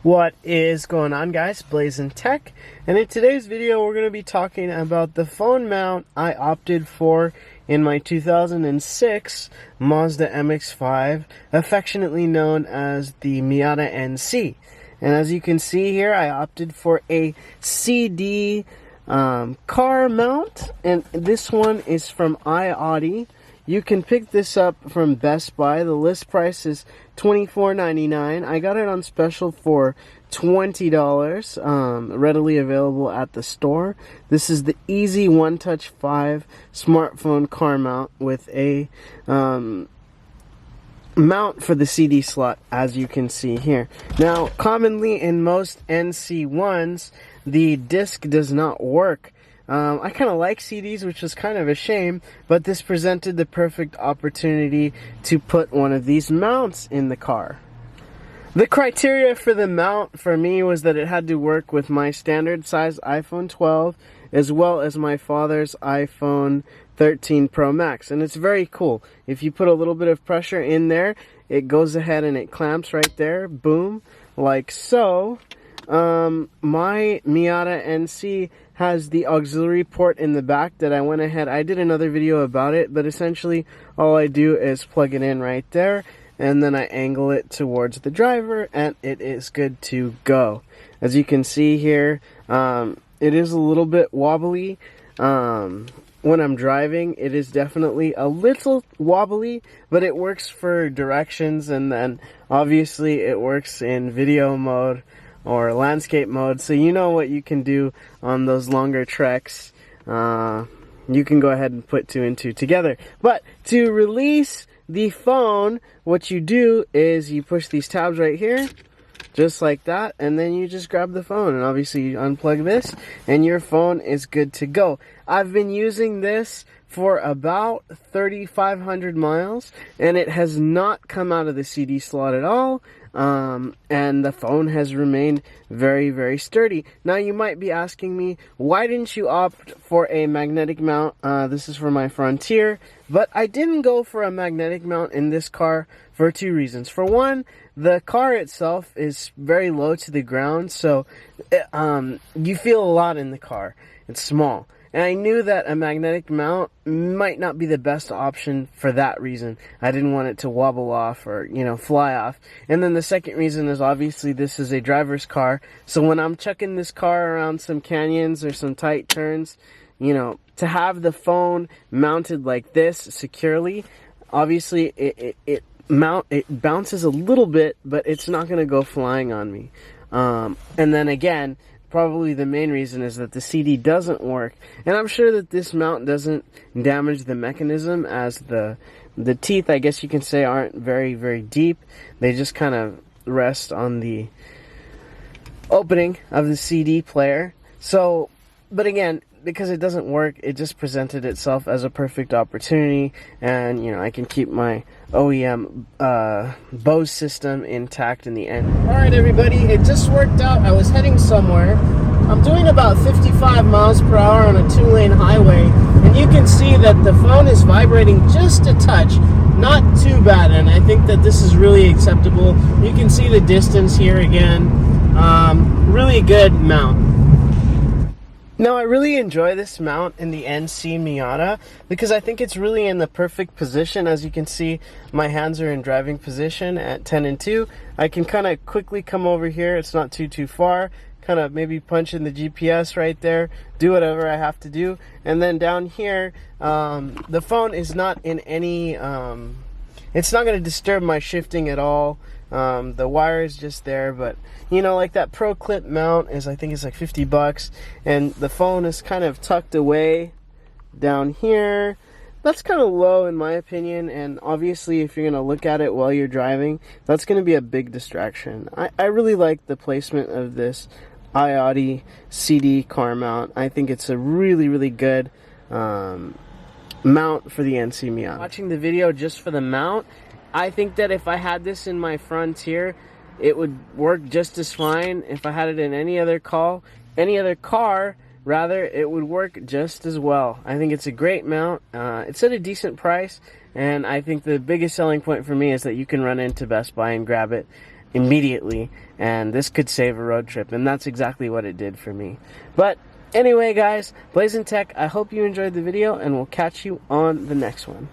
What is going on, guys? Blazing Tech, and in today's video we're going to be talking about the phone mount I opted for in my 2006 Mazda MX-5, affectionately known as the Miata NC. And as you can see here, I opted for a CD car mount, and this one is from iOttie. You can pick this up from Best Buy. The list price is $24.99. I got it on special for $20, readily available at the store. This is the Easy One Touch 5 smartphone car mount with a mount for the CD slot, as you can see here. Now, commonly in most NC1s, the disc does not work. I kind of like CDs, which was kind of a shame, but this presented the perfect opportunity to put one of these mounts in the car. The criteria for the mount for me was that it had to work with my standard size iPhone 12 as well as my father's iPhone 13 Pro Max, and it's very cool. If you put a little bit of pressure in there, it goes ahead and it clamps right there, boom, like so. My Miata NC has the auxiliary port in the back that I went ahead. I did another video about it, but essentially all I do is plug it in right there, and then I angle it towards the driver, and it is good to go. As you can see here, it is a little bit wobbly. When I'm driving, it is definitely a little wobbly, but it works for directions, and then obviously it works in video mode or landscape mode, so you know what you can do on those longer treks. You can go ahead and put two and two together. But to release the phone, what you do is you push these tabs right here, just like that, and then you just grab the phone, and obviously you unplug this, and your phone is good to go. I've been using this for about 3,500 miles, and it has not come out of the CD slot at all. And the phone has remained very, very sturdy. Now you might be asking me, why didn't you opt for a magnetic mount? This is for my Frontier, but I didn't go for a magnetic mount in this car for two reasons. For one, the car itself is very low to the ground, so you feel a lot in the car. It's small. And I knew that a magnetic mount might not be the best option for that reason. I didn't want it to wobble off or, fly off. And then the second reason is obviously this is a driver's car. So when I'm chucking this car around some canyons or some tight turns, to have the phone mounted like this securely, obviously it bounces a little bit, but it's not going to go flying on me. And then again, probably the main reason is that the CD doesn't work, and I'm sure that this mount doesn't damage the mechanism, as the teeth, I guess you can say, aren't very, very deep. They just kind of rest on the opening of the CD player. So, but again, because it doesn't work, it just presented itself as a perfect opportunity, and I can keep my OEM Bose system intact in the end. Alright everybody, it just worked out. I was heading somewhere. I'm doing about 55 miles per hour on a 2-lane highway, and you can see that the phone is vibrating just a touch. Not too bad, and I think that this is really acceptable. You can see the distance here again. Really good mount. Now, I really enjoy this mount in the NC Miata because I think it's really in the perfect position. As you can see, my hands are in driving position at 10 and 2. I can kind of quickly come over here. It's not too far. Kind of maybe punch in the GPS right there, do whatever I have to do. And then down here, the phone is not in any, it's not going to disturb my shifting at all. The wire is just there, but like that Pro Clip mount is, I think it's like 50 bucks, and the phone is kind of tucked away down here. That's kind of low in my opinion, and obviously if you're going to look at it while you're driving, that's going to be a big distraction. I really like the placement of this iOttie CD car mount. I think it's a really, really good mount for the NC Miata. Watching the video just for the mount, I think that if I had this in my Frontier, it would work just as fine. If I had it in any other car, it would work just as well. I think it's a great mount. It's at a decent price, and I think the biggest selling point for me is that you can run into Best Buy and grab it immediately, and this could save a road trip, and that's exactly what it did for me. But anyway, guys, Blazing Tech, I hope you enjoyed the video, and we'll catch you on the next one.